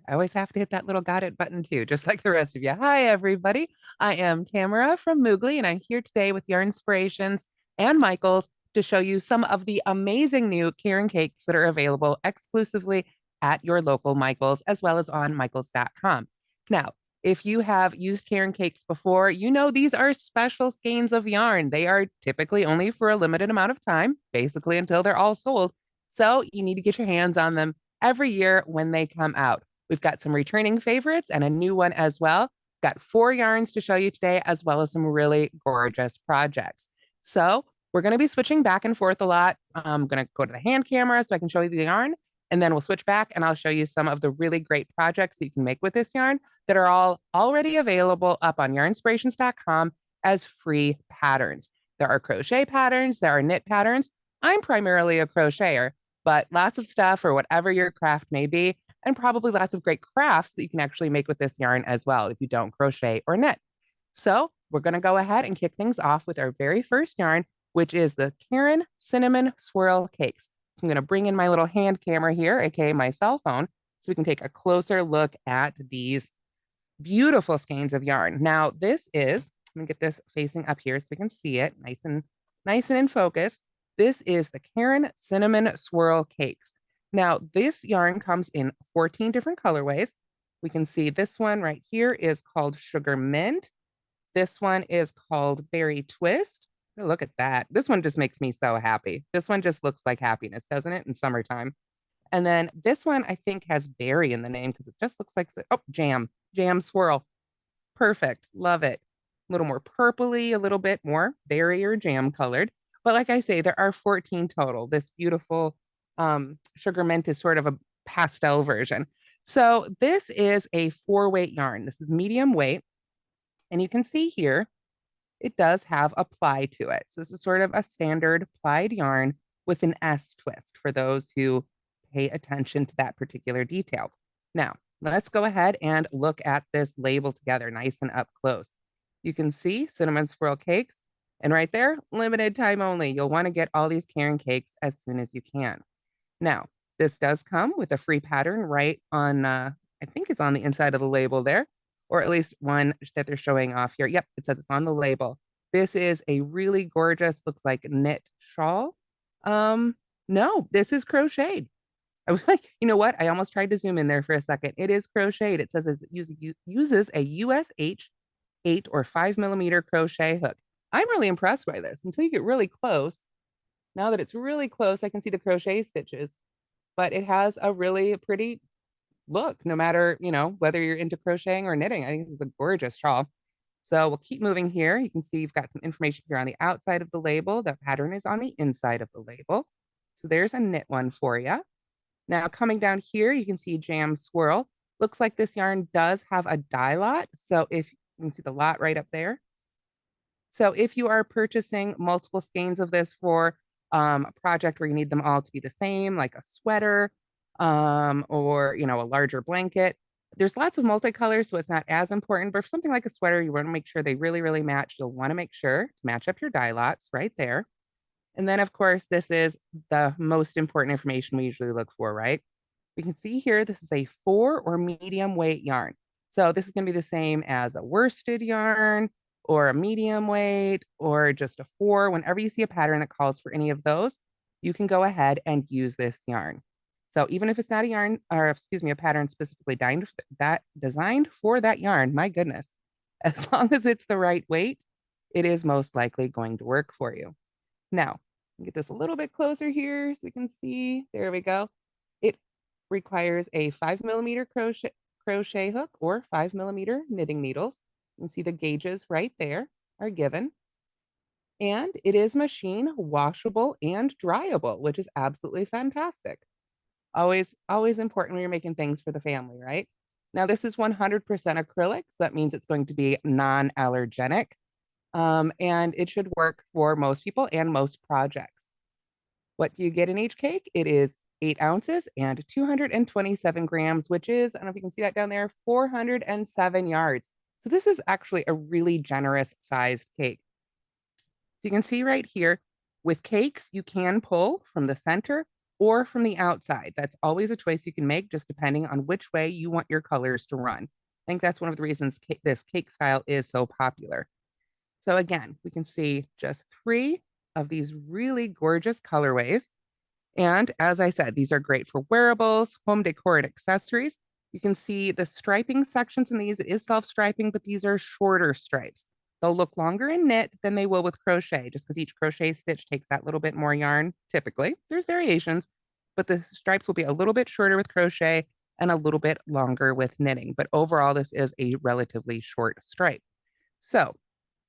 I always have to hit that little got it button too, just like the rest of you. Hi, everybody. I am Tamara from Moogly, and I'm here today with Yarn Inspirations and Michaels to show you some of the amazing new Caron cakes that are available exclusively at your local Michaels, as well as on Michaels.com. Now, if you have used Caron cakes before, you know these are special skeins of yarn. They are typically only for a limited amount of time, basically until they're all sold. So you need to get your hands on them every year when they come out. We've got some returning favorites and a new one as well. Got 4 yarns to show you today, as well as some really gorgeous projects. So we're going to be switching back and forth a lot. I'm going to go to the hand camera so I can show you the yarn, and then we'll switch back and I'll show you some of the really great projects that you can make with this yarn that are all already available up on yarnspirations.com as free patterns. There are crochet patterns, there are knit patterns. I'm primarily a crocheter, but lots of stuff for whatever your craft may be, and probably lots of great crafts that you can actually make with this yarn as well if you don't crochet or knit. So we're going to go ahead and kick things off with our very first yarn, which is the Caron Cinnamon Swirl Cakes. So I'm going to bring in my little hand camera here, aka my cell phone, so we can take a closer look at these beautiful skeins of yarn. Now, this is, let me get this facing up here so we can see it nice and in focus. This is the Caron Cinnamon Swirl Cakes. Now, this yarn comes in 14 different colorways. We can see this one right here is called Sugar Mint. This one is called Berry Twist. Oh, look at that. This one just makes me so happy. This one just looks like happiness, doesn't it, in summertime? And then this one, I think, has berry in the name because it just looks like, oh, jam swirl. Perfect. Love it. A little more purpley, a little bit more berry or jam colored. But like I say, there are 14 total. This beautiful sugar mint is sort of a pastel version. So this is a 4-weight yarn. This is medium weight. And you can see here, it does have a ply to it. So this is sort of a standard plied yarn with an S twist for those who pay attention to that particular detail. Now, let's go ahead and look at this label together, nice and up close. You can see Cinnamon Swirl Cakes, and right there, limited time only. You'll want to get all these Caron cakes as soon as you can. Now, this does come with a free pattern right on, I think it's on the inside of the label there, or at least one that they're showing off here. Yep, it says it's on the label. This is a really gorgeous, looks like knit shawl. No, this is crocheted. I was like, you know what? I almost tried to zoom in there for a second. It is crocheted. It says it uses a USH 8 or 5 millimeter crochet hook. I'm really impressed by this until you get really close. Now that it's really close, I can see the crochet stitches, but it has a really pretty look, no matter, whether you're into crocheting or knitting. I think this is a gorgeous shawl. So we'll keep moving here. You can see you've got some information here on the outside of the label. The pattern is on the inside of the label. So there's a knit one for you. Now coming down here, you can see Jam Swirl. Looks like this yarn does have a dye lot. So if you can see the lot right up there. So if you are purchasing multiple skeins of this for a project where you need them all to be the same, like a sweater, or a larger blanket, there's lots of multicolors, so it's not as important. But for something like a sweater, you want to make sure they really, really match. You'll want to make sure to match up your dye lots right there. And then, of course, this is the most important information we usually look for, right? We can see here, this is a 4 or medium weight yarn. So this is going to be the same as a worsted yarn or a medium weight or just a 4. Whenever you see a pattern that calls for any of those, you can go ahead and use this yarn. So even if it's not a yarn, or excuse me, a pattern specifically designed for that yarn, my goodness, as long as it's the right weight, it is most likely going to work for you. Now, get this a little bit closer here so we can see. There we go. It requires a 5 millimeter crochet hook or 5 millimeter knitting needles. You can see the gauges right there are given. And it is machine washable and dryable, which is absolutely fantastic. Always important when you're making things for the family, right? Now, this is 100% acrylic, so that means it's going to be non-allergenic. And it should work for most people and most projects. What do you get in each cake? It is 8 ounces and 227 grams, which is, I don't know if you can see that down there, 407 yards. So this is actually a really generous sized cake. So you can see right here, with cakes, you can pull from the center or from the outside. That's always a choice you can make, just depending on which way you want your colors to run. I think that's one of the reasons this cake style is so popular. So again, we can see just 3 of these really gorgeous colorways. And as I said, these are great for wearables, home decor, and accessories. You can see the striping sections in these. It is self-striping, but these are shorter stripes. They'll look longer in knit than they will with crochet, just because each crochet stitch takes that little bit more yarn, typically. There's variations, but the stripes will be a little bit shorter with crochet and a little bit longer with knitting. But overall, this is a relatively short stripe. So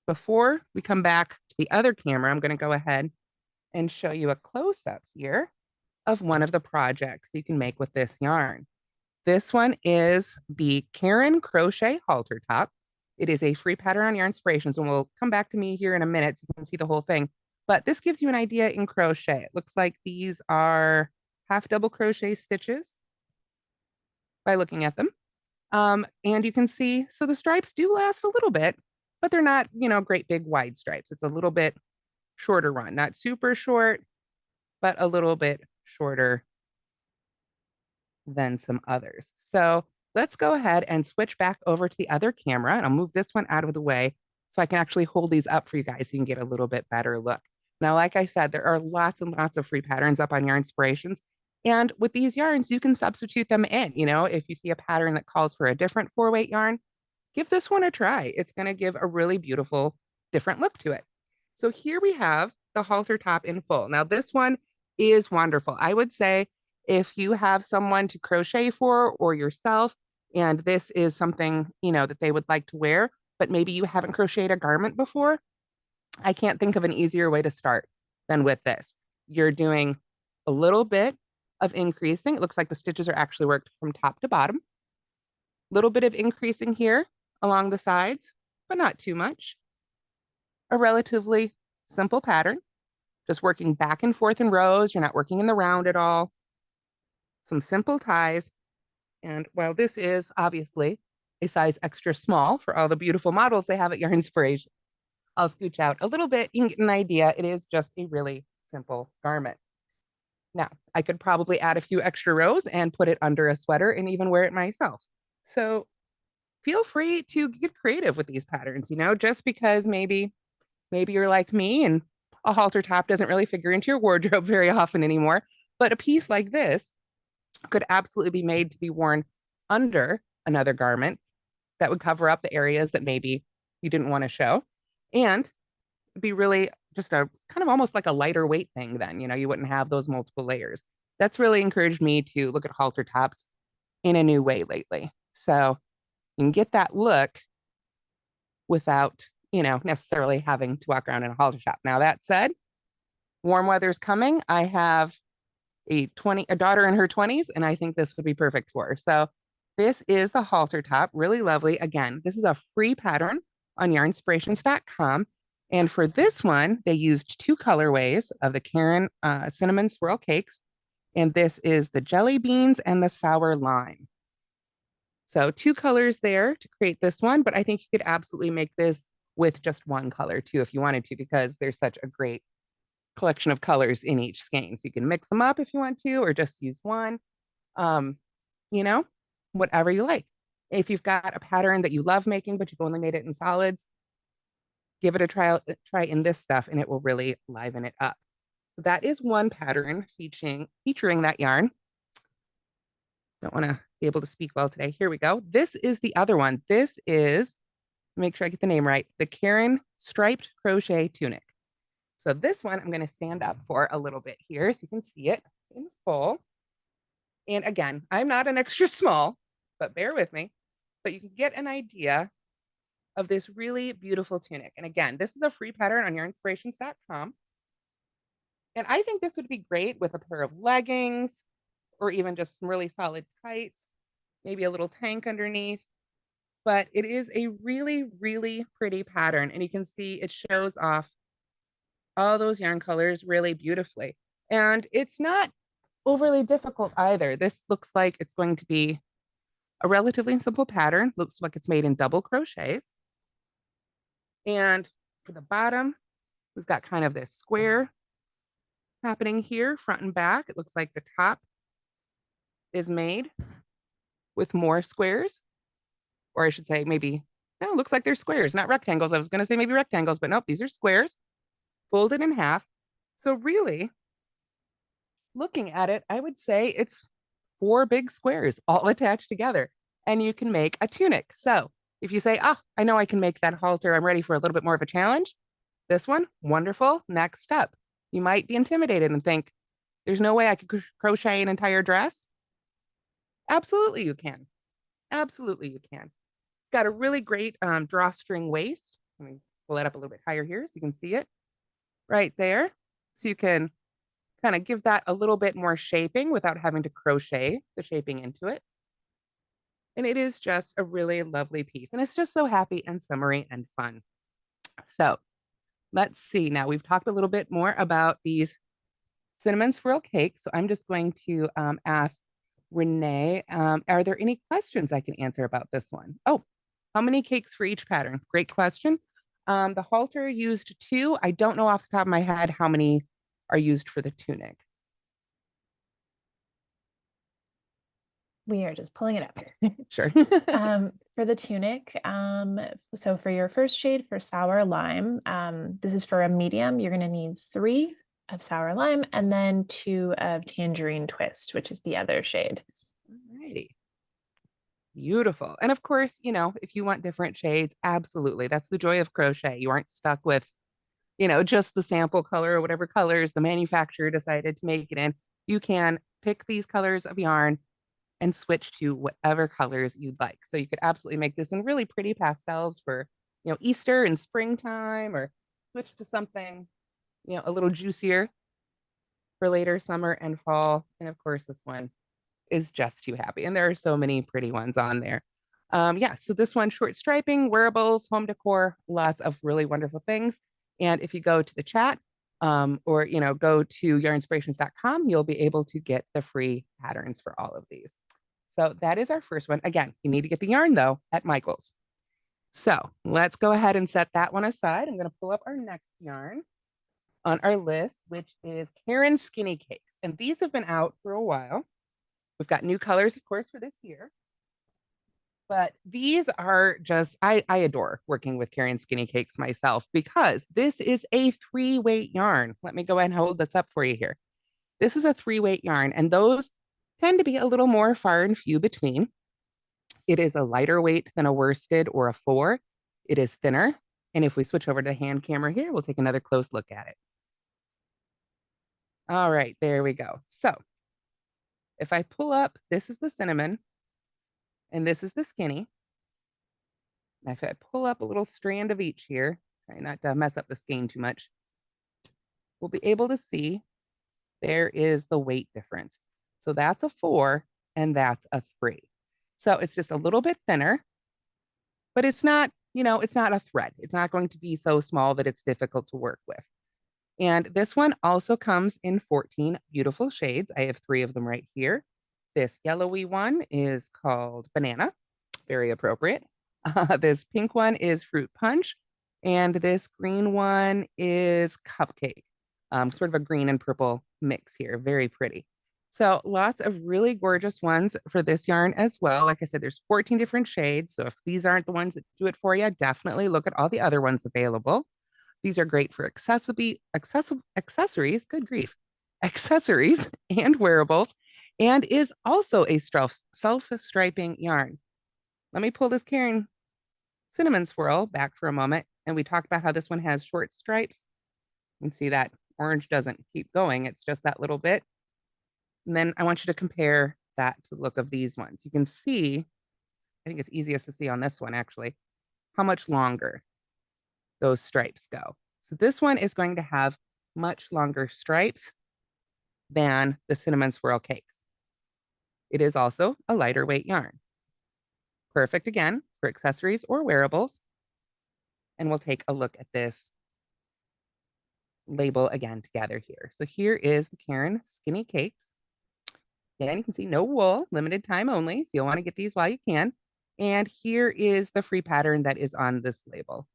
before we come back to the other camera, I'm going to go ahead and show you a close-up here of one of the projects you can make with this yarn. This one is the Caron Crochet Halter Top. It is a free pattern on Yarnspirations, and we'll come back to me here in a minute so you can see the whole thing. But this gives you an idea in crochet. It looks like these are half double crochet stitches by looking at them. And you can see, so the stripes do last a little bit, but they're not, great big wide stripes. It's a little bit shorter run, not super short, but a little bit shorter than some others. So let's go ahead and switch back over to the other camera, and I'll move this one out of the way so I can actually hold these up for you guys so you can get a little bit better look. Now, like I said, there are lots and lots of free patterns up on Yarnspirations. And with these yarns, you can substitute them in. If you see a pattern that calls for a different 4-weight yarn, give this one a try. It's going to give a really beautiful, different look to it. So here we have the halter top in full. Now, this one is wonderful. I would say if you have someone to crochet for or yourself, and this is something, that they would like to wear, but maybe you haven't crocheted a garment before, I can't think of an easier way to start than with this. You're doing a little bit of increasing. It looks like the stitches are actually worked from top to bottom. Little bit of increasing here along the sides, but not too much. A relatively simple pattern, just working back and forth in rows. You're not working in the round at all. Some simple ties. And while this is obviously a size extra small for all the beautiful models they have at Yarnspiration, I'll scooch out a little bit. You can get an idea. It is just a really simple garment. Now, I could probably add a few extra rows and put it under a sweater and even wear it myself. So feel free to get creative with these patterns, just because maybe you're like me and a halter top doesn't really figure into your wardrobe very often anymore. But a piece like this could absolutely be made to be worn under another garment that would cover up the areas that maybe you didn't want to show, and be really just a kind of almost like a lighter weight thing then. You wouldn't have those multiple layers. That's really encouraged me to look at halter tops in a new way lately. So you can get that look without, necessarily having to walk around in a halter top. Now, that said, warm weather's coming. I have a daughter in her 20s, and I think this would be perfect for her. So this is the halter top, really lovely. Again, this is a free pattern on yarnspirations.com. And for this one, they used 2 colorways of the Caron cinnamon swirl cakes. And this is the jelly beans and the sour lime. So 2 colors there to create this one, but I think you could absolutely make this with just 1 color too, if you wanted to, because there's such a great collection of colors in each skein. So you can mix them up if you want to, or just use one, whatever you like. If you've got a pattern that you love making, but you've only made it in solids, give it a try in this stuff and it will really liven it up. So that is one pattern featuring that yarn. Don't want to be able to speak well today. Here we go. This is the other one. This is, make sure I get the name right, the Caron Striped Crochet Tunic. So this one I'm going to stand up for a little bit here so you can see it in full. And again, I'm not an extra small, but bear with me. But you can get an idea of this really beautiful tunic. And again, this is a free pattern on yarnspirations.com. And I think this would be great with a pair of leggings or even just some really solid tights, maybe a little tank underneath. But it is a really, really pretty pattern. And you can see it shows off all those yarn colors really beautifully. And it's not overly difficult either. This looks like it's going to be a relatively simple pattern. Looks like it's made in double crochets. And for the bottom, we've got kind of this square happening here, front and back. It looks like the top is made with more squares, or I should say maybe, no, it looks like they're squares, not rectangles. I was going to say maybe rectangles, but nope, these are squares folded in half. So really, looking at it, I would say it's four big squares all attached together, and you can make a tunic. So if you say, oh, I know I can make that halter, I'm ready for a little bit more of a challenge. This one, wonderful. Next step. You might be intimidated and think, there's no way I could crochet an entire dress. Absolutely, you can. Absolutely, you can. It's got a really great drawstring waist. Let me pull that up a little bit higher here so you can see it right there. So you can kind of give that a little bit more shaping without having to crochet the shaping into it. And it is just a really lovely piece. And it's just so happy and summery and fun. So let's see. Now we've talked a little bit more about these cinnamon swirl cakes. So I'm just going to ask Renee, are there any questions I can answer about this one? Oh, how many cakes for each pattern? Great question. The halter used 2. I don't know off the top of my head how many are used for the tunic. We are just pulling it up. Sure. For the tunic, so for your first shade for sour lime, this is for a medium, you're going to need 3 of sour lime and then 2 of tangerine twist, which is the other shade. Alrighty. Beautiful. And of course, you know, if you want different shades, absolutely. That's the joy of crochet. You aren't stuck with, you know, just the sample color or whatever colors the manufacturer decided to make it in. You can pick these colors of yarn and switch to whatever colors you'd like. So you could absolutely make this in really pretty pastels for, you know, Easter and springtime, or switch to something, you know, a little juicier for later summer and fall. And of course, this one is just too happy. And there are so many pretty ones on there. Yeah, so this one, short striping, wearables, home decor, lots of really wonderful things. And if you go to the chat, or you know, go to yarnspirations.com, you'll be able to get the free patterns for all of these. So that is our first one. Again, you need to get the yarn though at Michael's. So let's go ahead and set that one aside. I'm going to pull up our next yarn on our list, which is Caron Skinny Cakes. And these have been out for a while. We've got new colors, of course, for this year. But these are just, I adore working with Caron Skinny Cakes myself, because this is a 3-weight yarn. Let me go ahead and hold this up for you here. This is a 3-weight yarn, and those tend to be a little more far and few between. It is a lighter weight than a worsted or a 4. It is thinner. And if we switch over to the hand camera here, we'll take another close look at it. All right, there we go. So if I pull up, this is the cinnamon, and this is the skinny. And if I pull up a little strand of each here, try not to mess up the skein too much, we'll be able to see there is the weight difference. So that's a 4 and that's a 3. So it's just a little bit thinner, but it's not, you know, it's not a thread. It's not going to be so small that it's difficult to work with. And this one also comes in 14 beautiful shades. I have 3 of them right here. This yellowy one is called Banana, very appropriate. This pink one is Fruit Punch, and this green one is Cupcake. Sort of a green and purple mix here, very pretty. So lots of really gorgeous ones for this yarn as well. Like I said, there's 14 different shades. So if these aren't the ones that do it for you, definitely look at all the other ones available. These are great for accessories, good grief, accessories and wearables, and is also a self-striping yarn. Let me pull this Caron cinnamon swirl back for a moment. And we talked about how this one has short stripes. You can see that orange doesn't keep going. It's just that little bit. And then I want you to compare that to the look of these ones. You can see, I think it's easiest to see on this one actually, how much longer those stripes go. So this one is going to have much longer stripes than the cinnamon swirl cakes. It is also a lighter weight yarn. Perfect again for accessories or wearables. And we'll take a look at this label again together here. So here is the Caron Skinny Cakes. Again, you can see no wool, limited time only. So you'll want to get these while you can. And here is the free pattern that is on this label.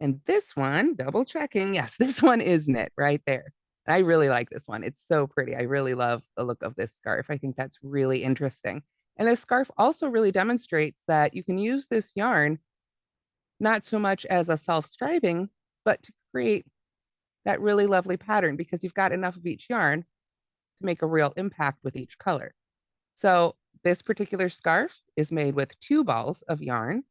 And this one, double checking, yes, this one is knit right there. And I really like this one. It's so pretty. I really love the look of this scarf. I think that's really interesting. And this scarf also really demonstrates that you can use this yarn not so much as a self-striping, but to create that really lovely pattern because you've got enough of each yarn to make a real impact with each color. So this particular scarf is made with 2 balls of yarn.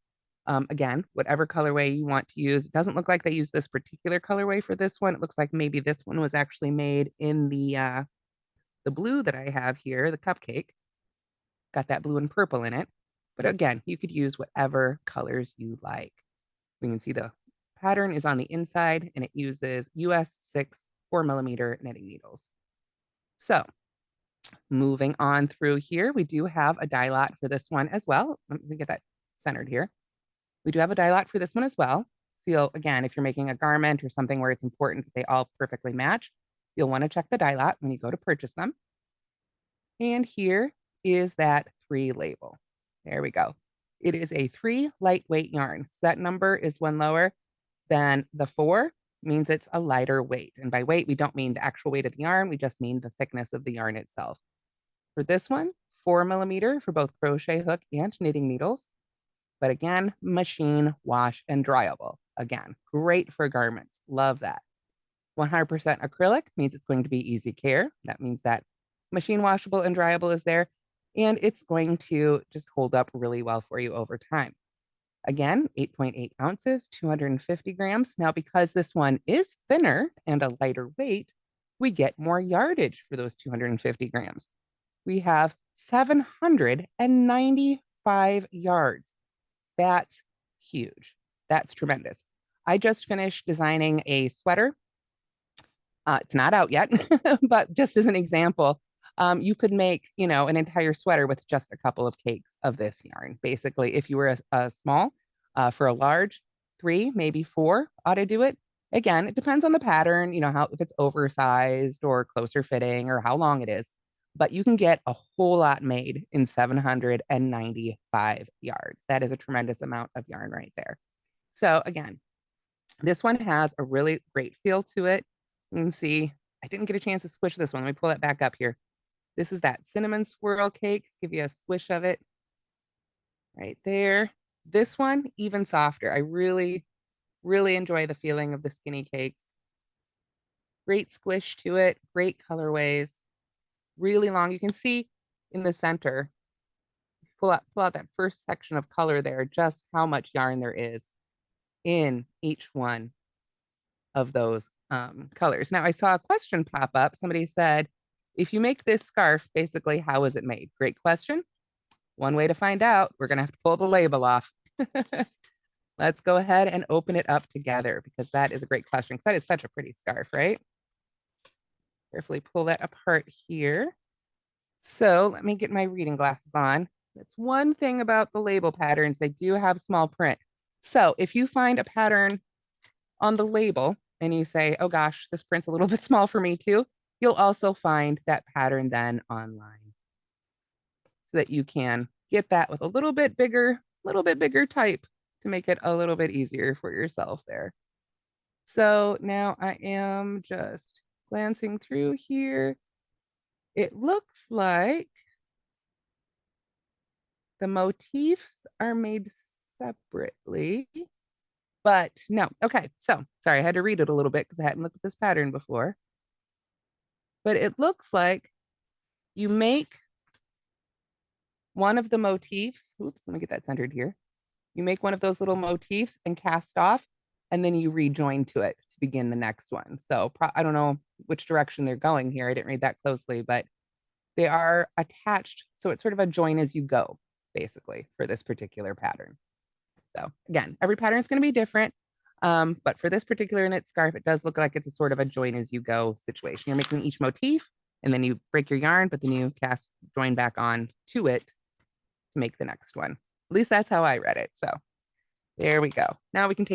Again, whatever colorway you want to use. It doesn't look like they use this particular colorway for this one. It looks like maybe this one was actually made in the blue that I have here, the cupcake. Got that blue and purple in it. But again, you could use whatever colors you like. We can see the pattern is on the inside and it uses US 6 4mm knitting needles. So moving on through here, we do have a die lot for this one as well. Let me get that centered here. We do have a die lot for this one as well. So you'll, again, if you're making a garment or something where it's important that they all perfectly match, you'll want to check the die lot when you go to purchase them. And here is that 3 label. There we go. It is a 3 lightweight yarn. So that number is one lower than the 4, means it's a lighter weight. And by weight, we don't mean the actual weight of the yarn. We just mean the thickness of the yarn itself. For this one, 4mm for both crochet hook and knitting needles. But again, machine, wash, and dryable. Again, great for garments. Love that. 100% acrylic means it's going to be easy care. That means that machine washable and dryable is there, and it's going to just hold up really well for you over time. Again, 8.8 ounces, 250 grams. Now, because this one is thinner and a lighter weight, we get more yardage for those 250 grams. We have 795 yards. That's huge. That's tremendous. I just finished designing a sweater. It's not out yet, but just as an example, you could make, an entire sweater with just a couple of cakes of this yarn. Basically, if you were a small, for a large, 3, maybe 4 ought to do it. Again, it depends on the pattern, how if it's oversized or closer fitting or how long it is. But you can get a whole lot made in 795 yards. That is a tremendous amount of yarn right there. So again, this one has a really great feel to it. You can see, I didn't get a chance to squish this one. Let me pull that back up here. This is that cinnamon swirl cakes. Give you a squish of it right there. This one, even softer. I really, really enjoy the feeling of the skinny cakes. Great squish to it, great colorways, really long. You can see in the center, pull out that first section of color there, just how much yarn there is in each one of those colors. Now, I saw a question pop up. Somebody said, if you make this scarf, basically, how is it made? Great question. One way to find out, we're going to have to pull the label off. Let's go ahead and open it up together because that is a great question. Because that is such a pretty scarf, right? Carefully pull that apart here. So let me get my reading glasses on. That's one thing about the label patterns. They do have small print. So if you find a pattern on the label and you say, oh gosh, this print's a little bit small for me too, you'll also find that pattern then online so that you can get that with a little bit bigger type to make it a little bit easier for yourself there. So now I am just glancing through here. It looks like the motifs are made separately, but no. Okay, so sorry, I had to read it a little bit because I hadn't looked at this pattern before. But it looks like you make one of the motifs. Oops, let me get that centered here. You make one of those little motifs and cast off, and then you rejoin to it to begin the next one. So I don't know which direction they're going here. I didn't read that closely, but they are attached. So it's sort of a join as you go, basically, for this particular pattern. So again, every pattern is going to be different. But for this particular knit scarf, it does look like it's a sort of a join as you go situation. You're making each motif and then you break your yarn, but then you join back on to it to make the next one. At least that's how I read it. So there we go. Now we can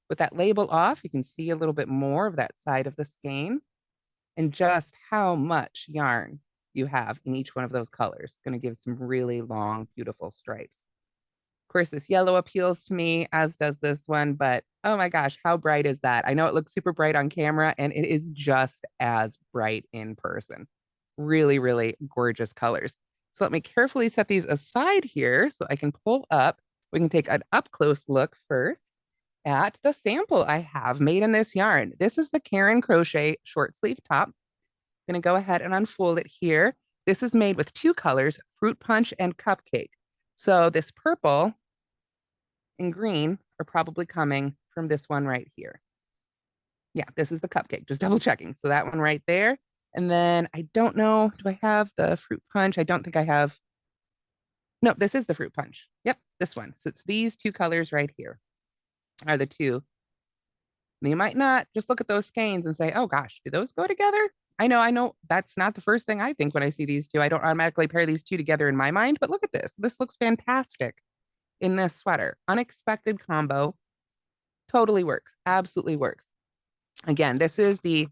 with that label off, you can see a little bit more of that side of the skein and just how much yarn you have in each one of those colors. It's going to give some really long, beautiful stripes. Of course, this yellow appeals to me, as does this one, but oh my gosh, how bright is that? I know it looks super bright on camera, and it is just as bright in person. Really, really gorgeous colors. So let me carefully set these aside here so I can pull up. We can take an up close look first at the sample I have made in this yarn. This is the Caron Crochet short sleeve top. I'm going to go ahead and unfold it here. This is made with two colors, fruit punch and cupcake. So this purple and green are probably coming from this one right here. Yeah, this is the cupcake, just double checking. So that one right there. And then I don't know, do I have the fruit punch? I don't think I have. No, this is the fruit punch. Yep, this one. So it's these two colors right here are the two. And you might not just look at those skeins and say, oh gosh, do those go together? I know that's not the first thing I think when I see these two. I don't automatically pair these two together in my mind, but look at this. This looks fantastic in this sweater. Unexpected combo. Totally works. Absolutely works. Again, this is the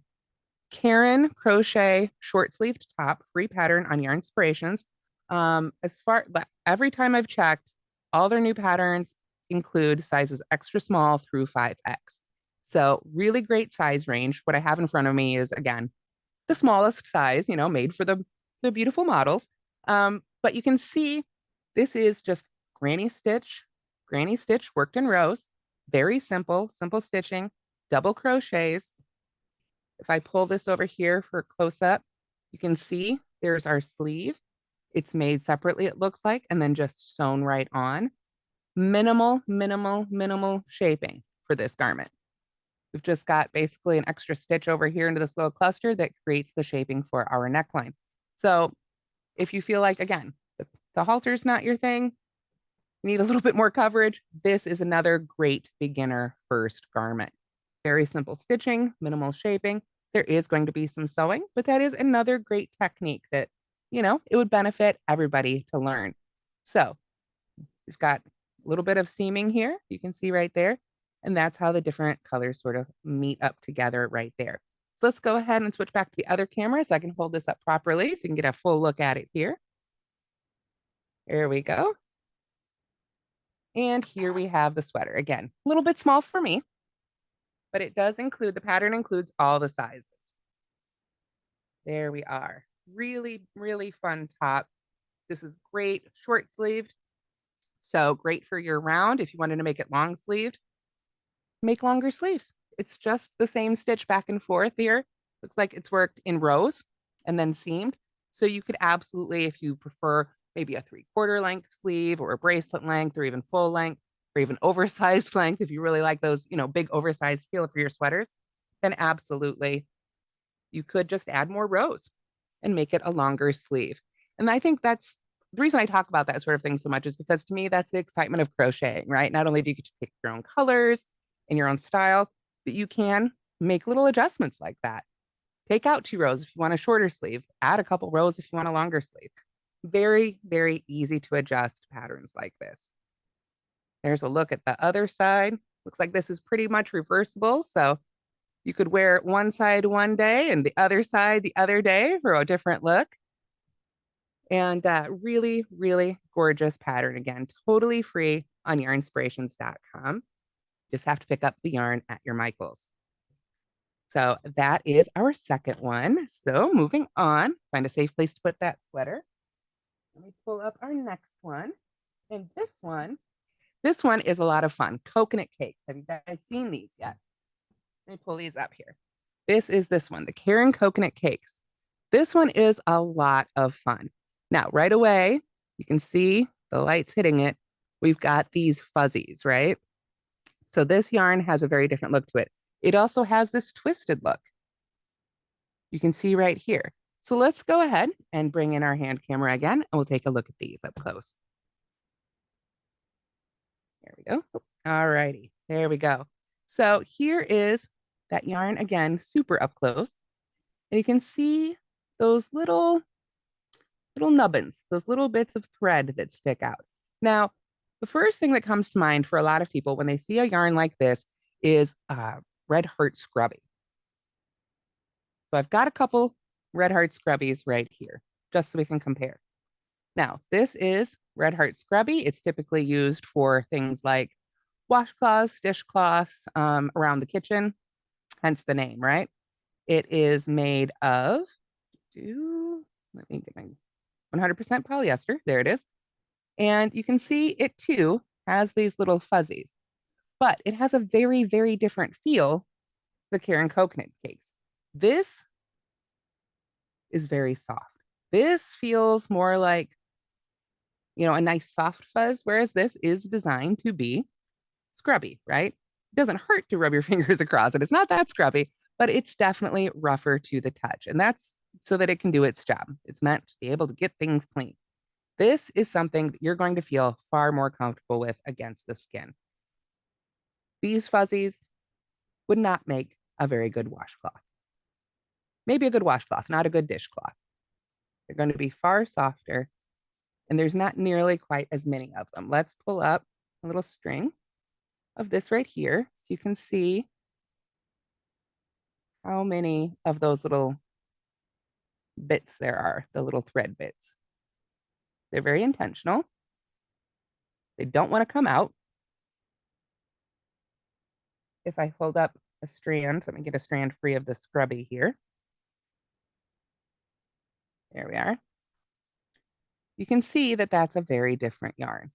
Caron Crochet short sleeved top, free pattern on Yarn Inspirations. Every time I've checked, all their new patterns include sizes extra small through 5X. So really great size range. What I have in front of me is, again, the smallest size, made for the beautiful models. But you can see this is just granny stitch worked in rows. Very simple stitching, double crochets. If I pull this over here for a close up, you can see there's our sleeve. It's made separately, it looks like, and then just sewn right on. Minimal shaping for this garment. We've just got basically an extra stitch over here into this little cluster that creates the shaping for our neckline. So if you feel like, again, the halter's not your thing, you need a little bit more coverage, this is another great beginner first garment. Very simple stitching, minimal shaping. There is going to be some sewing, but that is another great technique that, it would benefit everybody to learn. So we've got a little bit of seaming here. You can see right there. And that's how the different colors sort of meet up together right there. So let's go ahead and switch back to the other camera so I can hold this up properly so you can get a full look at it here. There we go. And here we have the sweater. Again, a little bit small for me, but it does include, the pattern includes all the sizes. There we are. Really, really fun top. This is great short sleeved. So great for year round. If you wanted to make it long sleeved, make longer sleeves. It's just the same stitch back and forth here. Looks like it's worked in rows and then seamed. So you could absolutely, if you prefer maybe a 3/4 length sleeve or a bracelet length or even full length or even oversized length, if you really like those, big oversized feel for your sweaters, then absolutely you could just add more rows and make it a longer sleeve. And I think that's the reason I talk about that sort of thing so much is because to me, that's the excitement of crocheting, right? Not only do you get to pick your own colors and your own style, but you can make little adjustments like that. Take out 2 rows if you want a shorter sleeve, add a couple rows if you want a longer sleeve. Very, very easy to adjust patterns like this. There's a look at the other side. Looks like this is pretty much reversible. So you could wear one side one day and the other side the other day for a different look. And really, really gorgeous pattern. Again, totally free on yarnspirations.com. Just have to pick up the yarn at your Michaels. So that is our second one. So moving on, find a safe place to put that sweater. Let me pull up our next one. And this one is a lot of fun. Coconut cakes. Have you guys seen these yet? Let me pull these up here. This one, the Caron coconut cakes. This one is a lot of fun. Now, right away, you can see the lights hitting it. We've got these fuzzies, right? So this yarn has a very different look to it. It also has this twisted look. You can see right here. So let's go ahead and bring in our hand camera again, and we'll take a look at these up close. There we go. All righty, there we go. So here is that yarn again, super up close. And you can see those little nubbins, those little bits of thread that stick out. Now, the first thing that comes to mind for a lot of people when they see a yarn like this is Red Heart Scrubby. So I've got a couple Red Heart Scrubbies right here, just so we can compare. Now, this is Red Heart Scrubby. It's typically used for things like washcloths, dishcloths around the kitchen, hence the name, right? It is made of, let me get my 100% polyester. There it is. And you can see it too has these little fuzzies, but it has a very, very different feel, the Caron coconut cakes. This is very soft. This feels more like, a nice soft fuzz, whereas this is designed to be scrubby, right? It doesn't hurt to rub your fingers across it. It's not that scrubby, but it's definitely rougher to the touch. And that's so that it can do its job. It's meant to be able to get things clean. This is something that you're going to feel far more comfortable with against the skin. These fuzzies would not make a very good washcloth. Maybe a good washcloth, not a good dishcloth. They're going to be far softer, and there's not nearly quite as many of them. Let's pull up a little string of this right here so you can see how many of those little bits there are, the little thread bits. They're very intentional. They don't want to come out. If I hold up a strand, let me get a strand free of the scrubby here. There we are. You can see that that's a very different yarn.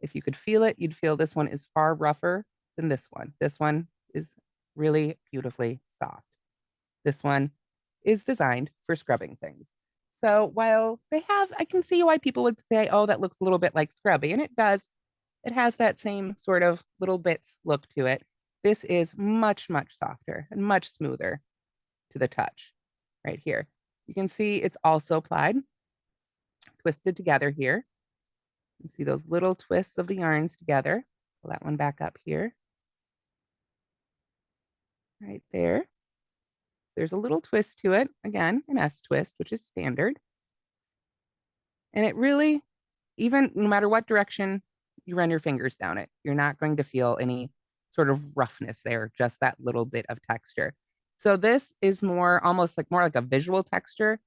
If you could feel it, you'd feel this one is far rougher than this one. This one is really beautifully soft. This one is designed for scrubbing things. So while they have, I can see why people would say, oh, that looks a little bit like scrubby, and it does. It has that same sort of little bits look to it. This is much, much softer and much smoother to the touch right here. You can see it's also applied, twisted together here. You can see those little twists of the yarns together. Pull that one back up here. Right there. There's a little twist to it. Again, an S twist, which is standard. And it really, even no matter what direction you run your fingers down it, you're not going to feel any sort of roughness there, just that little bit of texture. So this is more like a visual texture,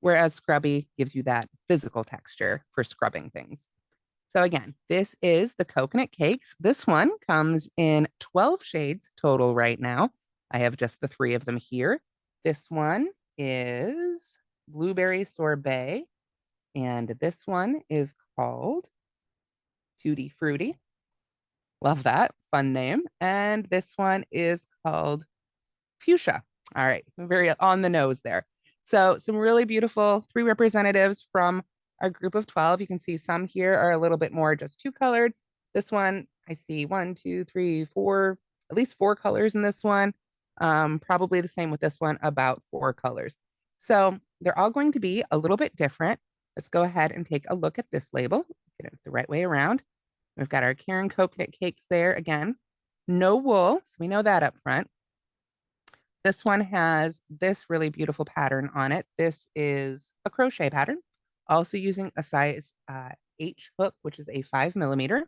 whereas scrubby gives you that physical texture for scrubbing things. So again, this is the coconut cakes. This one comes in 12 shades total right now. I have just the 3 of them here. This one is blueberry sorbet, and this one is called Tutti Frutti. Love that. Fun name. And this one is called Fuchsia. All right. Very on the nose there. So some really beautiful 3 representatives from our group of 12. You can see some here are a little bit more just 2 colored. This one, I see 1, 2, 3, 4, at least 4 colors in this one. Probably the same with this one, about 4 colors. So they're all going to be a little bit different. Let's go ahead and take a look at this label. Get it the right way around. We've got our Caron coconut cakes there again. No wool, so we know that up front. This one has this really beautiful pattern on it. This is a crochet pattern, also using a size H hook, which is a 5mm.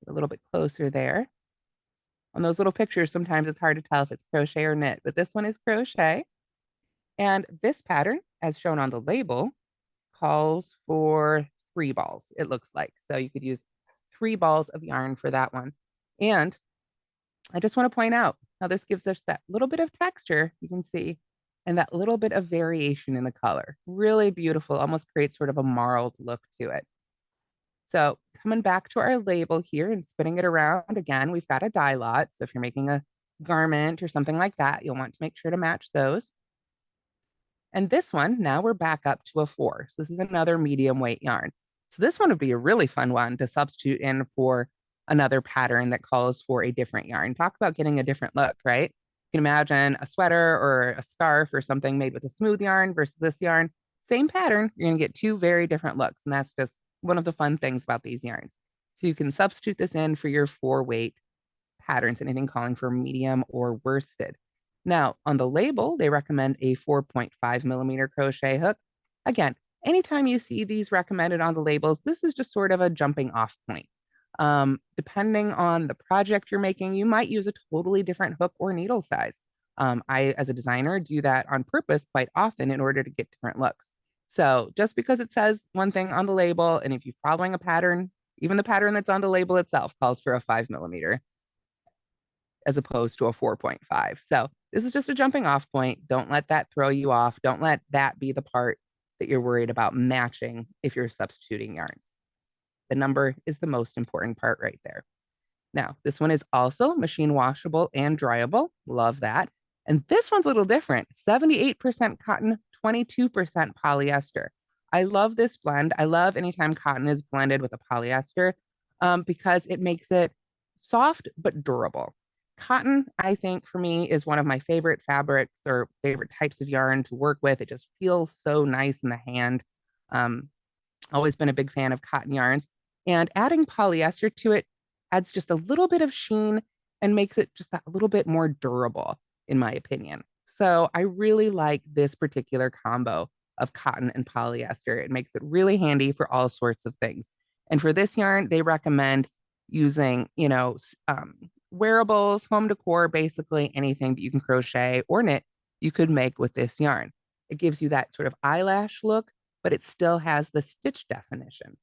A little bit closer there. On those little pictures, sometimes it's hard to tell if it's crochet or knit, but this one is crochet. And this pattern, as shown on the label, calls for 3 balls, it looks like. So you could use 3 balls of yarn for that one. And I just want to point out how this gives us that little bit of texture, you can see, and that little bit of variation in the color. Really beautiful, almost creates sort of a marled look to it. So coming back to our label here and spinning it around again, we've got a dye lot. So if you're making a garment or something like that, you'll want to make sure to match those. And this one, now we're back up to a 4. So this is another medium weight yarn. So this one would be a really fun one to substitute in for another pattern that calls for a different yarn. Talk about getting a different look, right? You can imagine a sweater or a scarf or something made with a smooth yarn versus this yarn. Same pattern, you're going to get 2 very different looks. And that's just one of the fun things about these yarns. So you can substitute this in for your 4 weight patterns, anything calling for medium or worsted. Now, on the label, they recommend a 4.5mm crochet hook. Again, anytime you see these recommended on the labels, this is just sort of a jumping off point. Depending on the project you're making, you might use a totally different hook or needle size. I, as a designer, do that on purpose quite often in order to get different looks. So just because it says one thing on the label, and if you're following a pattern, even the pattern that's on the label itself calls for a 5 millimeter as opposed to a 4.5. So this is just a jumping off point. Don't let that throw you off. Don't let that be the part that you're worried about matching if you're substituting yarns. The number is the most important part right there. Now, this one is also machine washable and dryable. Love that. And this one's a little different. 78% cotton, 22% polyester. I love this blend. I love anytime cotton is blended with a polyester because it makes it soft but durable. Cotton, I think, for me, is one of my favorite fabrics or favorite types of yarn to work with. It just feels so nice in the hand. Um, Always been a big fan of cotton yarns. And adding polyester to it adds just a little bit of sheen and makes it just a little bit more durable, in my opinion. So I really like this particular combo of cotton and polyester. It makes it really handy for all sorts of things. And for this yarn, they recommend using, wearables, home decor, basically anything that you can crochet or knit, you could make with this yarn. It gives you that sort of eyelash look, but it still has the stitch definition.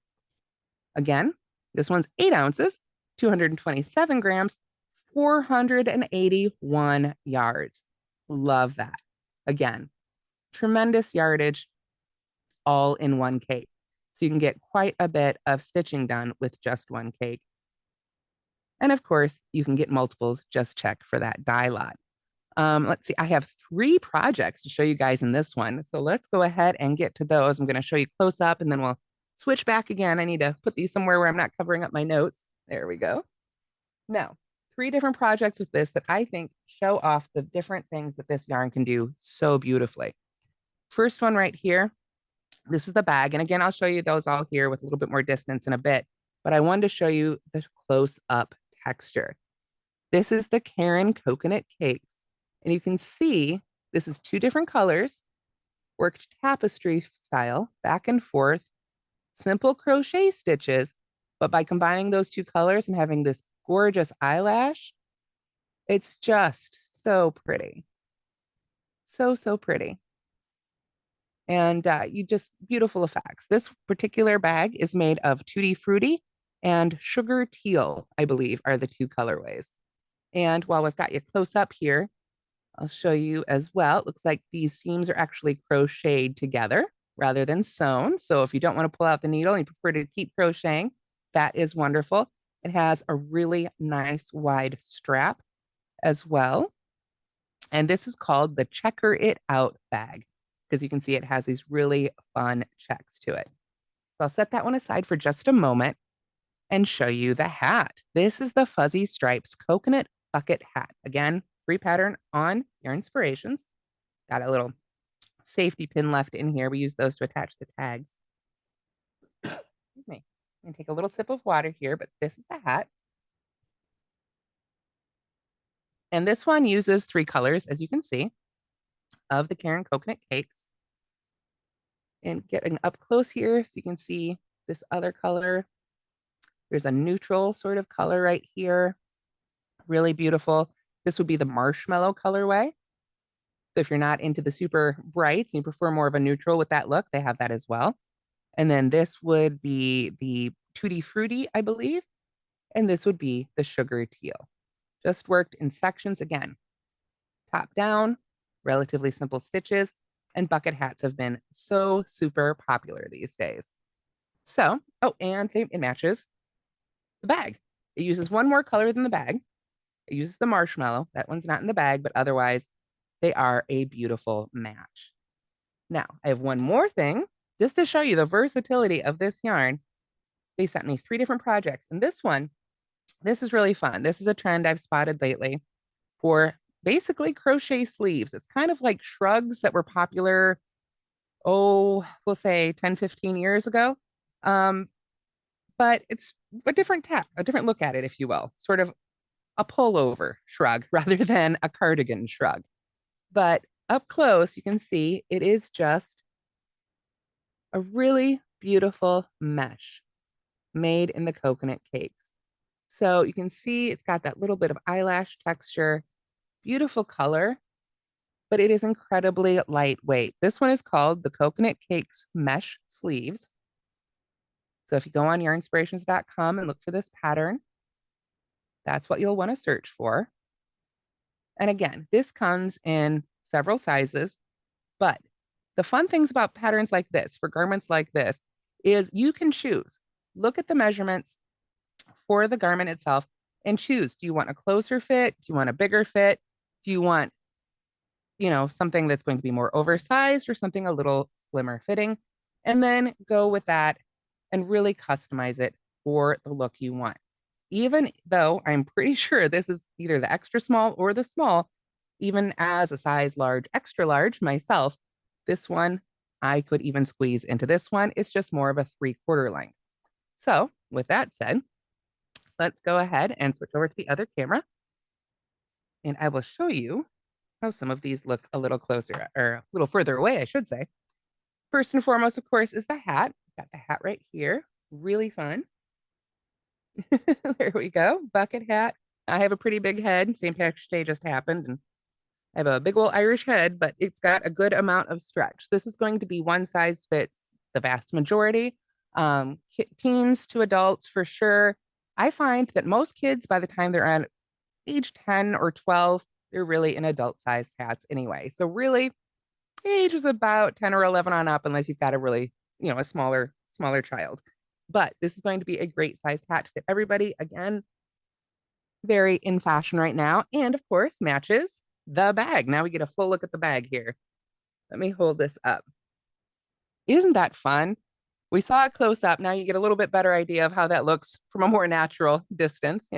Again, this one's 8 ounces, 227 grams, 481 yards. Love that. Again, tremendous yardage all in one cake. So you can get quite a bit of stitching done with just one cake. And of course, you can get multiples. Just check for that dye lot. Let's see, I have 3 projects to show you guys in this one. So let's go ahead and get to those. I'm going to show you close up and then we'll switch back again. I need to put these somewhere where I'm not covering up my notes. There we go. Now, 3 different projects with this that I think show off the different things that this yarn can do so beautifully. First one right here, this is the bag. And again, I'll show you those all here with a little bit more distance in a bit, but I wanted to show you the close up texture. This is the Caron coconut cakes. And you can see this is 2 different colors, worked tapestry style, back and forth, simple crochet stitches, but by combining those 2 colors and having this gorgeous eyelash, it's just so pretty. So, so pretty. And you just beautiful effects. This particular bag is made of Tutti Frutti and Sugar Teal, I believe, are the 2 colorways. And while we've got you close up here, I'll show you as well. It looks like these seams are actually crocheted together rather than sewn. So if you don't want to pull out the needle and you prefer to keep crocheting, that is wonderful. It has a really nice wide strap as well. And this is called the Checker It Out bag because you can see it has these really fun checks to it. So I'll set that one aside for just a moment and show you the hat. This is the Fuzzy Stripes Coconut Bucket Hat. Again, free pattern on Your Inspirations. Got a little safety pin left in here. We use those to attach the tags. Excuse me. I'm gonna take a little sip of water here, but this is the hat. And this one uses 3 colors, as you can see, of the Caron coconut cakes. And getting up close here so you can see this other color. There's a neutral sort of color right here. Really beautiful. This would be the marshmallow colorway. So if you're not into the super brights and you prefer more of a neutral with that look, they have that as well. And then this would be the Tutti Frutti, I believe. And this would be the Sugar Teal. Just worked in sections again. Top down, relatively simple stitches, and bucket hats have been so super popular these days. So, oh, and it matches the bag. It uses one more color than the bag. It uses the marshmallow. That one's not in the bag, but otherwise they are a beautiful match. Now, I have one more thing just to show you the versatility of this yarn. They sent me 3 different projects. And this is really fun. This is a trend I've spotted lately for basically crochet sleeves. It's kind of like shrugs that were popular, oh, we'll say 10, 15 years ago. But it's a different look at it, if you will, sort of a pullover shrug rather than a cardigan shrug. But up close, you can see it is just a really beautiful mesh made in the coconut cakes. So you can see it's got that little bit of eyelash texture, beautiful color. but it is incredibly lightweight. This one is called the Coconut Cakes Mesh Sleeves. So if you go on yarnspirations.com and look for this pattern, that's what you'll want to search for. And again, this comes in several sizes, but the fun things about patterns like this, for garments like this, is you can choose. Look at the measurements for the garment itself and choose. Do you want a closer fit? Do you want a bigger fit? Do you want, something that's going to be more oversized or something a little slimmer fitting? And then go with that and really customize it for the look you want. Even though I'm pretty sure this is either the extra small or the small, even as a size large, extra large myself, this one I could even squeeze into this one. It's just more of a 3/4 length. So with that said, let's go ahead and switch over to the other camera. And I will show you how some of these look a little closer or a little further away, I should say. First and foremost, of course, is the hat. Got the hat right here. Really fun. There we go. Bucket hat. I have a pretty big head. St. Patrick's Day just happened, and I have a big old Irish head, but it's got a good amount of stretch. This is going to be one size fits the vast majority. Teens to adults for sure. I find that most kids, by the time they're at age 10 or 12, they're really in adult sized hats anyway. So really, age is about 10 or 11 on up, unless you've got a really, a smaller child. But this is going to be a great size hat to fit everybody. Again, very in fashion right now. And of course, matches the bag. Now we get a full look at the bag here. Let me hold this up. Isn't that fun? We saw it close up. Now you get a little bit better idea of how that looks from a more natural distance,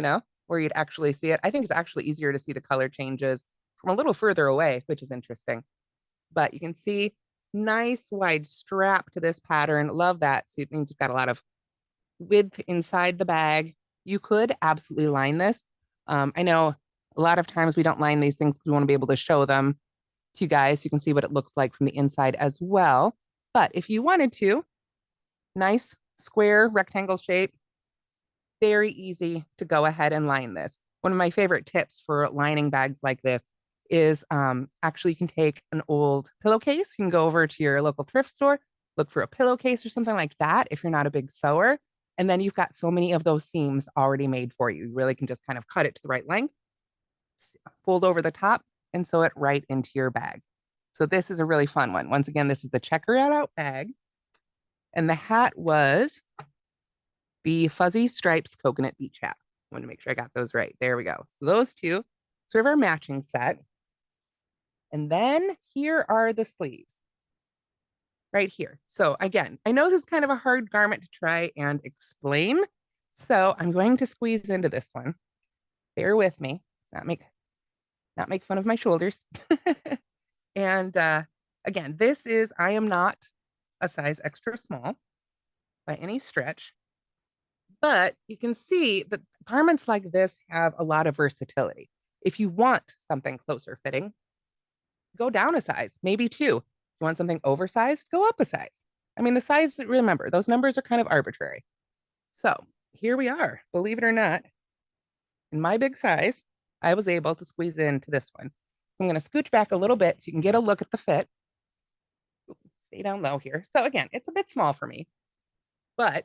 where you'd actually see it. I think it's actually easier to see the color changes from a little further away, which is interesting. But you can see nice wide strap to this pattern. Love that. So it means you've got a lot of width inside the bag. You could absolutely line this. I know a lot of times we don't line these things because we want to be able to show them to you guys. You can see what it looks like from the inside as well. But if you wanted to, nice square rectangle shape, very easy to go ahead and line this. One of my favorite tips for lining bags like this is actually you can take an old pillowcase. You can go over to your local thrift store, look for a pillowcase or something like that if you're not a big sewer. And then you've got so many of those seams already made for you. You really can just kind of cut it to the right length, fold over the top, and sew it right into your bag. So this is a really fun one. Once again, this is the checker out bag. And the hat was the Fuzzy Stripes Coconut Beach hat. I want to make sure I got those right. There we go. So those two sort of our matching set. And then here are the sleeves right here. So again, I know this is kind of a hard garment to try and explain. So I'm going to squeeze into this one. Bear with me. Not make fun of my shoulders. And again, I am not a size extra small by any stretch, but you can see that garments like this have a lot of versatility. If you want something closer fitting, go down a size, maybe two. If you want something oversized, go up a size. I mean, the size, remember, those numbers are kind of arbitrary. So here we are, believe it or not, in my big size, I was able to squeeze into this one. I'm going to scooch back a little bit so you can get a look at the fit. Stay down low here. So again, it's a bit small for me, but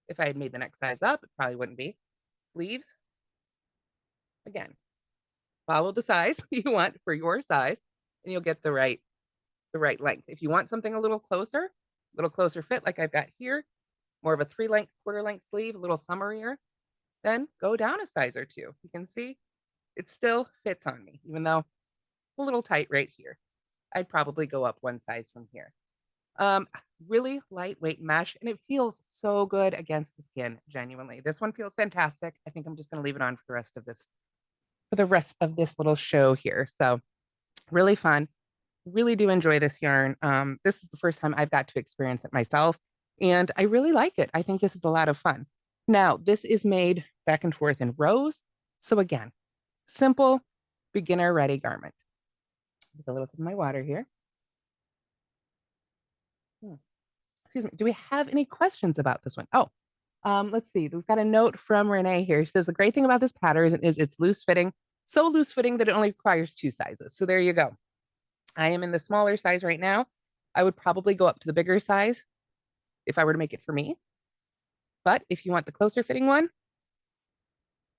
if I had made the next size up, it probably wouldn't be. Sleeves, again, follow the size you want for your size, and you'll get the right length. If you want something a little closer fit, like I've got here, more of a 3/4 length sleeve, a little summarier, then go down a size or two. You can see it still fits on me, even though a little tight right here. I'd probably go up one size from here. Really lightweight mesh, and it feels so good against the skin, genuinely. This one feels fantastic. I think I'm just going to leave it on for the rest of this little show here. So really fun. Really do enjoy this yarn. This is the first time I've got to experience it myself, and I really like it. I think this is a lot of fun. Now, this is made back and forth in rows. So again, simple, beginner ready garment. Take a little sip of my water here. Excuse me. Do we have any questions about this one? Oh, let's see. We've got a note from Renee here. She says the great thing about this pattern is it's loose fitting, so loose fitting that it only requires 2 sizes. So there you go. I am in the smaller size right now. I would probably go up to the bigger size if I were to make it for me. But if you want the closer fitting one,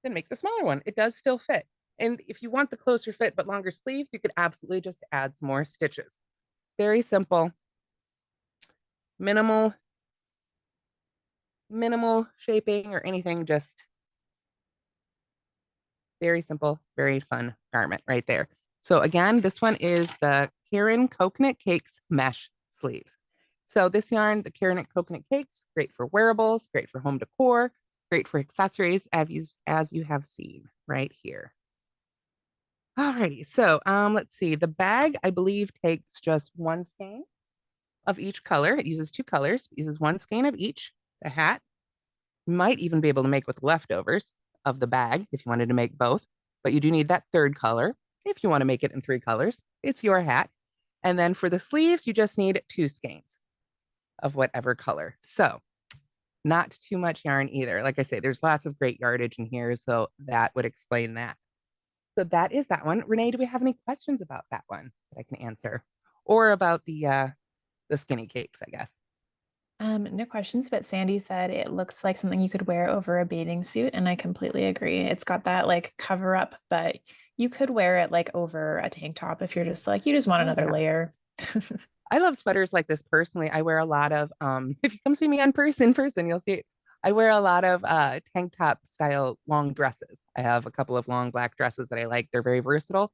then make the smaller one. It does still fit. And if you want the closer fit but longer sleeves, you could absolutely just add some more stitches. Very simple, minimal, minimal shaping or anything, just very simple, very fun garment right there. So again, this one is the Caron Coconut Cakes Mesh Sleeves. So this yarn, the Caron Coconut Cakes, great for wearables, great for home decor, great for accessories, as you have seen right here. Alrighty, so let's see. The bag, I believe, takes just 1 skein of each color. It uses 2 colors, it uses 1 skein of each. The hat, you might even be able to make with leftovers of the bag if you wanted to make both, but you do need that third color if you want to make it in 3 colors. It's your hat. And then for the sleeves, you just need 2 skeins of whatever color. So not too much yarn either. Like I say, there's lots of great yardage in here, so that would explain that. So that is that one. Renee, do we have any questions about that one that I can answer? Or about the skinny cakes, I guess. No questions, but Sandy said it looks like something you could wear over a bathing suit, and I completely agree. It's got that like cover up, but you could wear it like over a tank top if you're just like you just want Oh another yeah. layer. I love sweaters like this personally. I wear a lot of if you come see me in person, you'll see it. I wear a lot of tank top style long dresses. I have a couple of long black dresses that I like. They're very versatile.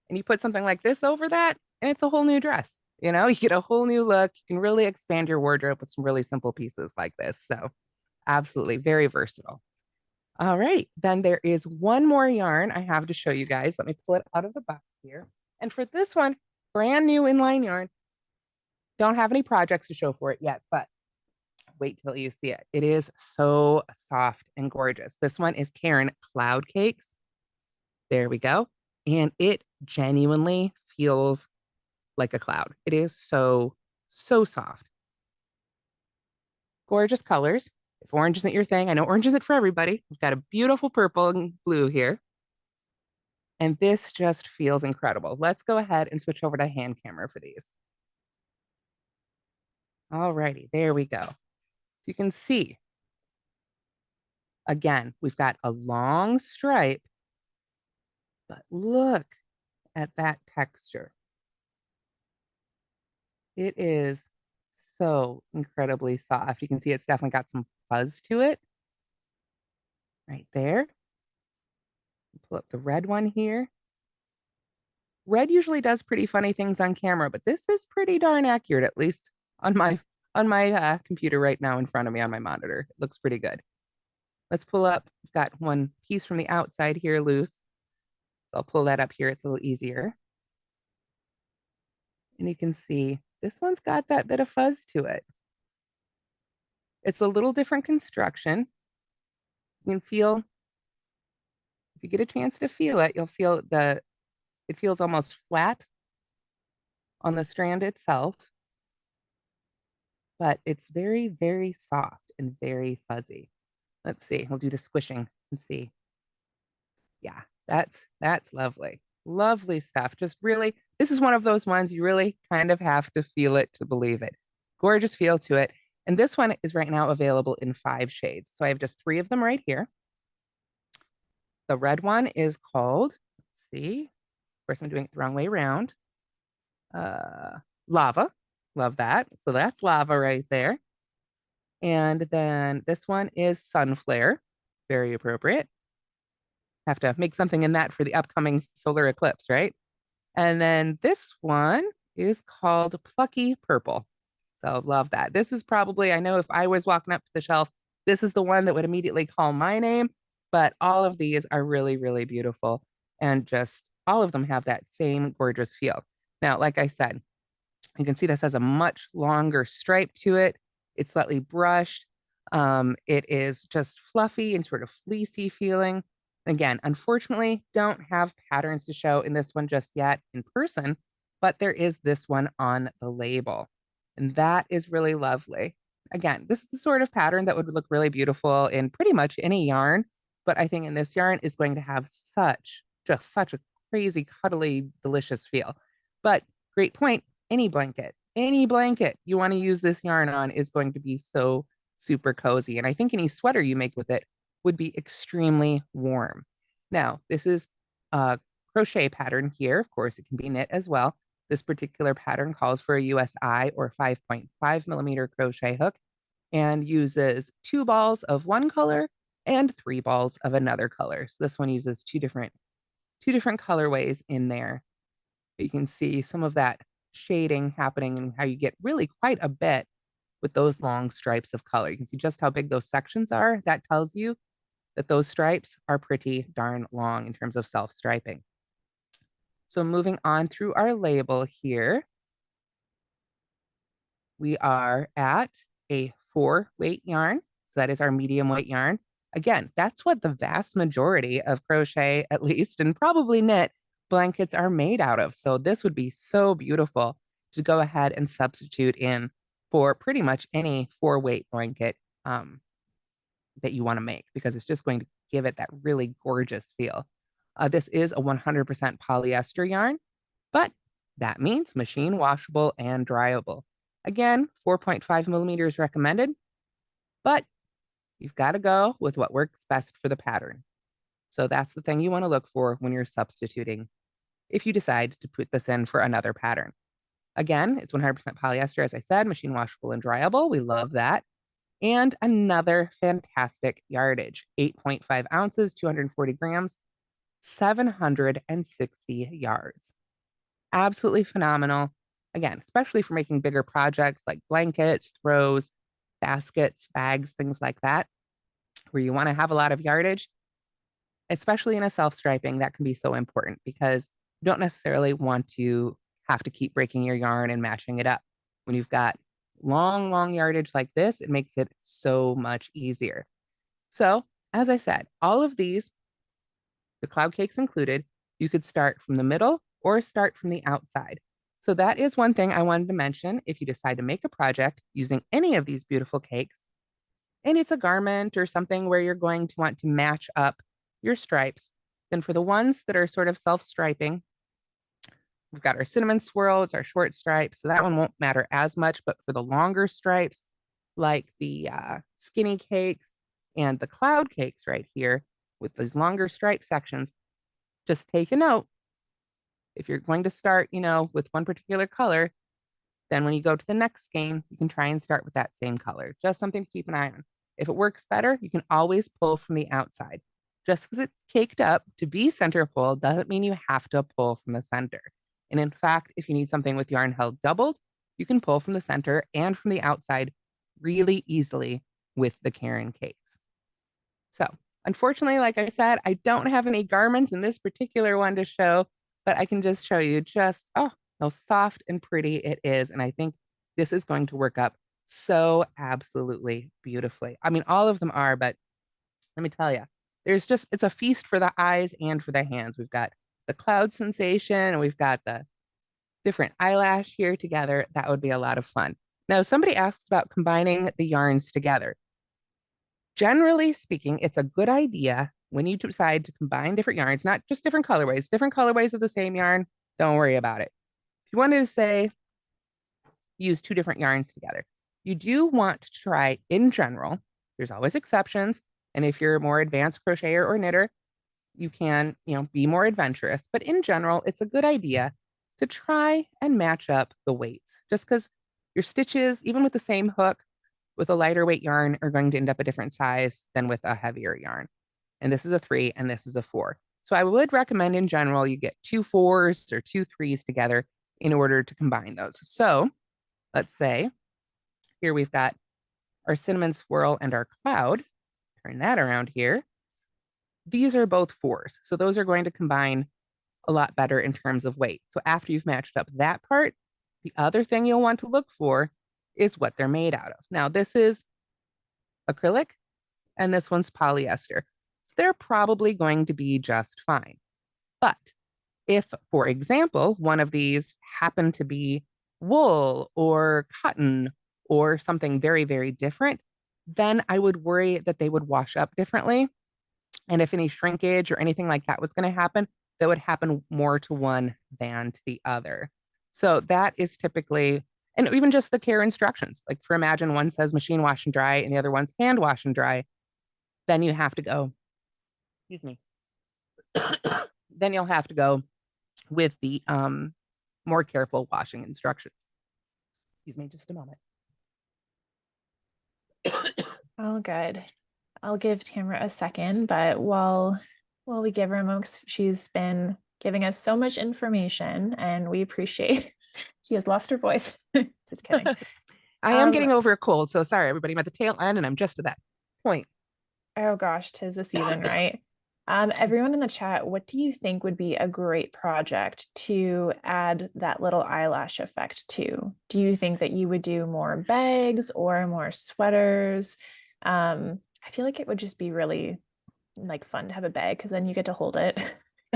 And you put something like this over that, and it's a whole new dress. You know, you get a whole new look. You can really expand your wardrobe with some really simple pieces like this. So, absolutely very versatile. All right, then there is one more yarn I have to show you guys. Let me pull it out of the box here. And for this one, brand new inline yarn. Don't have any projects to show for it yet, but wait till you see it. It is so soft and gorgeous. This one is Caron Cloud Cakes. There we go. And it genuinely feels like a cloud. It is so, so soft. Gorgeous colors. If orange isn't your thing, I know orange isn't for everybody. We've got a beautiful purple and blue here. And this just feels incredible. Let's go ahead and switch over to hand camera for these. All righty, there we go. So you can see, again, we've got a long stripe, but look at that texture. It is so incredibly soft. You can see it's definitely got some fuzz to it right there. Pull up the red one here. Red usually does pretty funny things on camera, but this is pretty darn accurate, at least on my computer right now in front of me on my monitor. It looks pretty good. Let's pull up. We've got one piece from the outside here loose. So I'll pull that up here. It's a little easier. And you can see this one's got that bit of fuzz to it. It's a little different construction. You can feel, if you get a chance to feel it, you'll feel it feels almost flat on the strand itself, but it's very, very soft and very fuzzy. Let's see, we'll do the squishing and see. Yeah, that's lovely. Lovely stuff. Just really, this is one of those ones you really kind of have to feel it to believe it. Gorgeous feel to it. And this one is right now available in 5 shades. So I have just 3 of them right here. The red one is called, let's see, of course I'm doing it the wrong way around. Lava. Love that. So that's lava right there. And then this one is Sunflare. Very appropriate. Have to make something in that for the upcoming solar eclipse, right? And then this one is called Plucky Purple. So love that. This is probably, I know if I was walking up to the shelf, this is the one that would immediately call my name. But all of these are really, really beautiful. And just all of them have that same gorgeous feel. Now, like I said, you can see this has a much longer stripe to it. It's slightly brushed. It is just fluffy and sort of fleecy feeling. Again, unfortunately, don't have patterns to show in this one just yet in person, but there is this one on the label. And that is really lovely. Again, this is the sort of pattern that would look really beautiful in pretty much any yarn, but I think in this yarn is going to have such just such a crazy, cuddly, delicious feel. But great point. Any blanket you want to use this yarn on is going to be so super cozy. And I think any sweater you make with it would be extremely warm. Now, this is a crochet pattern here. Of course, it can be knit as well. This particular pattern calls for a USI or 5.5 millimeter crochet hook and uses 2 balls of one color and 3 balls of another color. So this one uses two different colorways in there. You can see some of that shading happening and how you get really quite a bit with those long stripes of color. You can see just how big those sections are. That tells you that those stripes are pretty darn long in terms of self-striping. So moving on through our label here, we are at a 4-weight yarn. So that is our medium weight yarn. Again, that's what the vast majority of crochet, at least, and probably knit blankets are made out of. So this would be so beautiful to go ahead and substitute in for pretty much any 4-weight blanket that you want to make, because it's just going to give it that really gorgeous feel. This is a 100% polyester yarn, but that means machine washable and dryable. Again, 4.5 millimeters recommended, but you've got to go with what works best for the pattern. So that's the thing you want to look for when you're substituting if you decide to put this in for another pattern. Again, it's 100% polyester, as I said, machine washable and dryable. We love that. And another fantastic yardage, 8.5 ounces, 240 grams, 760 yards. Absolutely phenomenal. Again, especially for making bigger projects like blankets, throws, baskets, bags, things like that, where you want to have a lot of yardage, especially in a self-striping, that can be so important because you don't necessarily want to have to keep breaking your yarn and matching it up. When you've got long yardage like this, it makes it so much easier. So, as I said, all of these, the cloud cakes included, you could start from the middle or start from the outside. So that is one thing I wanted to mention. If you decide to make a project using any of these beautiful cakes, and it's a garment or something where you're going to want to match up your stripes, then for the ones that are sort of self-striping, we've got our cinnamon swirls, our short stripes. So that one won't matter as much, but for the longer stripes, like the skinny cakes and the cloud cakes right here with these longer stripe sections, just take a note. If you're going to start, with one particular color, then when you go to the next game, you can try and start with that same color. Just something to keep an eye on. If it works better, you can always pull from the outside. Just because it's caked up to be center pull doesn't mean you have to pull from the center. And in fact, if you need something with yarn held doubled, you can pull from the center and from the outside really easily with the Caron cakes. So unfortunately, like I said, I don't have any garments in this particular one to show, but I can just show you just, how soft and pretty it is. And I think this is going to work up so absolutely beautifully. I mean, all of them are, but let me tell you, it's a feast for the eyes and for the hands. We've got the cloud sensation and we've got the different eyelash here together. That would be a lot of fun. Now, somebody asked about combining the yarns together. Generally speaking, it's a good idea when you decide to combine different yarns, not just different colorways of the same yarn. Don't worry about it. If you wanted to say, use 2 different yarns together, you do want to try in general. There's always exceptions. And if you're a more advanced crocheter or knitter, you can, be more adventurous. But in general, it's a good idea to try and match up the weights, just because your stitches, even with the same hook, with a lighter weight yarn, are going to end up a different size than with a heavier yarn. And this is a 3 and this is a 4. So I would recommend in general, you get 2 4s or 2 3s together in order to combine those. So let's say here we've got our cinnamon swirl and our cloud. Turn that around here. These are both 4s. So those are going to combine a lot better in terms of weight. So after you've matched up that part, the other thing you'll want to look for is what they're made out of. Now, this is acrylic and this one's polyester. So they're probably going to be just fine. But if, for example, one of these happened to be wool or cotton or something very, very different, then I would worry that they would wash up differently. And if any shrinkage or anything like that was going to happen, that would happen more to one than to the other. So that is typically, and even just the care instructions, like for imagine one says machine wash and dry and the other one's hand wash and dry, then you have to go, excuse me, then you'll have to go with the more careful washing instructions. Excuse me, just a moment. All good. I'll give Tamara a second, but while we give her a moment, she's been giving us so much information and we appreciate she has lost her voice. Just kidding. I am getting over a cold, so sorry, everybody. I'm at the tail end and I'm just to that point. Oh gosh, 'tis the season, right? Everyone in the chat, what do you think would be a great project to add that little eyelash effect to? Do you think that you would do more bags or more sweaters? I feel like it would just be really like fun to have a bag because then you get to hold it.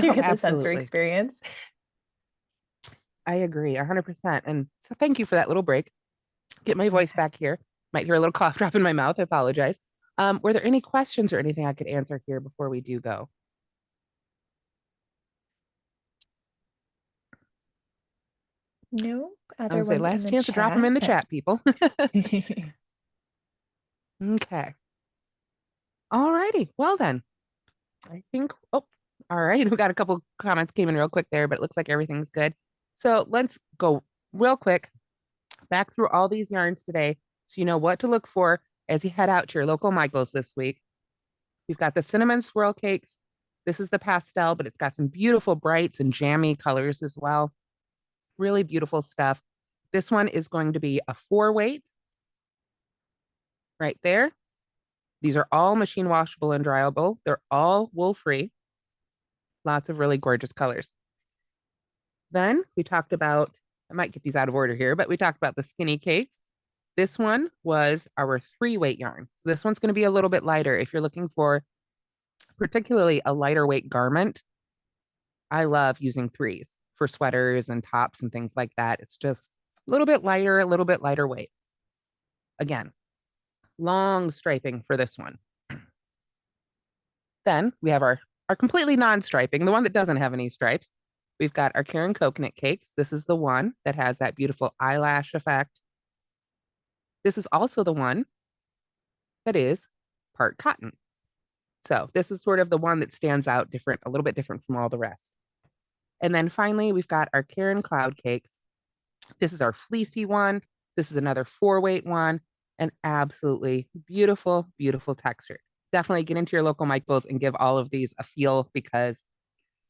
You Oh, get the sensory absolutely. experience. I agree 100%. And so thank you for that little break. Get my voice back here. Might hear a little cough drop in my mouth. I apologize. Were there any questions or anything I could answer here before we do go? No I other would say ones in last the chance to drop them in the chat. chat, people. Okay. All righty. Well then, I think, oh, all right. We got a couple comments came in real quick there, but it looks like everything's good. So let's go real quick back through all these yarns today so you know what to look for as you head out to your local Michael's this week. We've got the cinnamon swirl cakes. This is the pastel, but it's got some beautiful brights and jammy colors as well. Really beautiful stuff. This one is going to be a 4-weight right there. These are all machine washable and dryable. They're all wool free. Lots of really gorgeous colors. Then we talked about, I might get these out of order here, but we talked about the skinny cakes. This one was our 3-weight yarn. So this one's going to be a little bit lighter. If you're looking for particularly a lighter weight garment, I love using 3s for sweaters and tops and things like that. It's just a little bit lighter weight. Again, long striping for this one. Then we have our completely non-striping, the one that doesn't have any stripes. We've got our Caron coconut cakes. This is the one that has that beautiful eyelash effect. This is also the one that is part cotton. So this is sort of the one that stands out different, a little bit different from all the rest. And then finally, we've got our Caron cloud cakes. This is our fleecy one. This is another 4-weight one, and absolutely beautiful, beautiful texture. Definitely get into your local Michael's and give all of these a feel because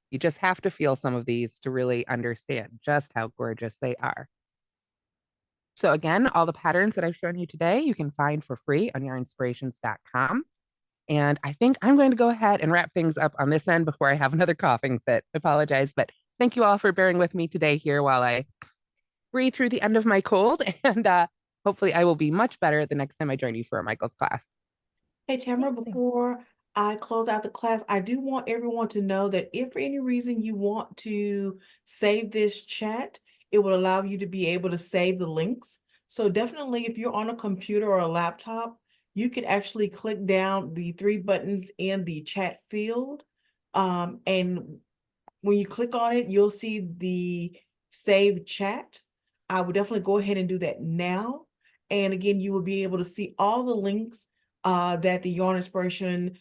you just have to feel some of these to really understand just how gorgeous they are. So again, all the patterns that I've shown you today, you can find for free on yourinspirations.com. And I think I'm going to go ahead and wrap things up on this end before I have another coughing fit. I apologize, but thank you all for bearing with me today here while I breathe through the end of my cold. And hopefully I will be much better the next time I join you for a Michael's class. Hey, Tamara, before I close out the class, I do want everyone to know that if for any reason you want to save this chat, it will allow you to be able to save the links. So definitely if you're on a computer or a laptop, you can actually click down the 3 buttons in the chat field. And when you click on it, you'll see the save chat. I would definitely go ahead and do that now. And again, you will be able to see all the links that the Yarn Inspiration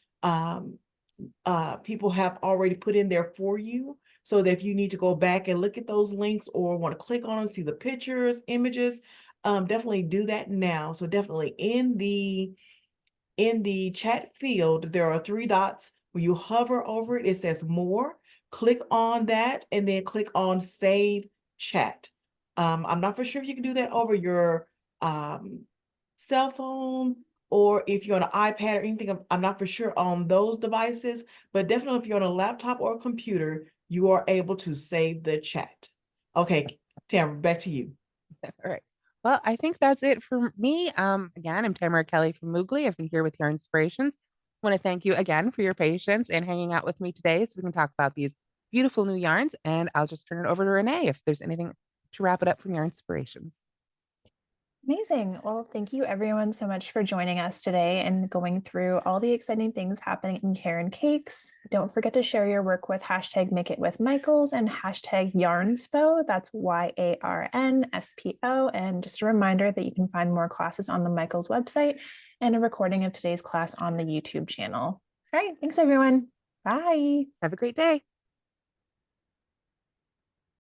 people have already put in there for you. So that if you need to go back and look at those links or want to click on them, see the pictures, images, definitely do that now. So definitely in the chat field, there are 3 dots. When you hover over it, it says more. Click on that and then click on save chat. I'm not for sure if you can do that over your cell phone or if you're on an iPad or anything. I'm not for sure on those devices, but definitely if you're on a laptop or a computer, you are able to save the chat. Okay, Tamara, back to you. All right. Well, I think that's it for me. Again, I'm Tamara Kelly from Moogly. I've been here with Yarn Inspirations. I want to thank you again for your patience and hanging out with me today so we can talk about these beautiful new yarns. And I'll just turn it over to Renee if there's anything to wrap it up from Yarn Inspirations. Amazing. Well, thank you everyone so much for joining us today and going through all the exciting things happening in Caron Cakes. Don't forget to share your work with hashtag Make It With Michaels and hashtag Yarnspo. That's YARNSPO. And just a reminder that you can find more classes on the Michaels website and a recording of today's class on the YouTube channel. All right. Thanks everyone. Bye. Have a great day.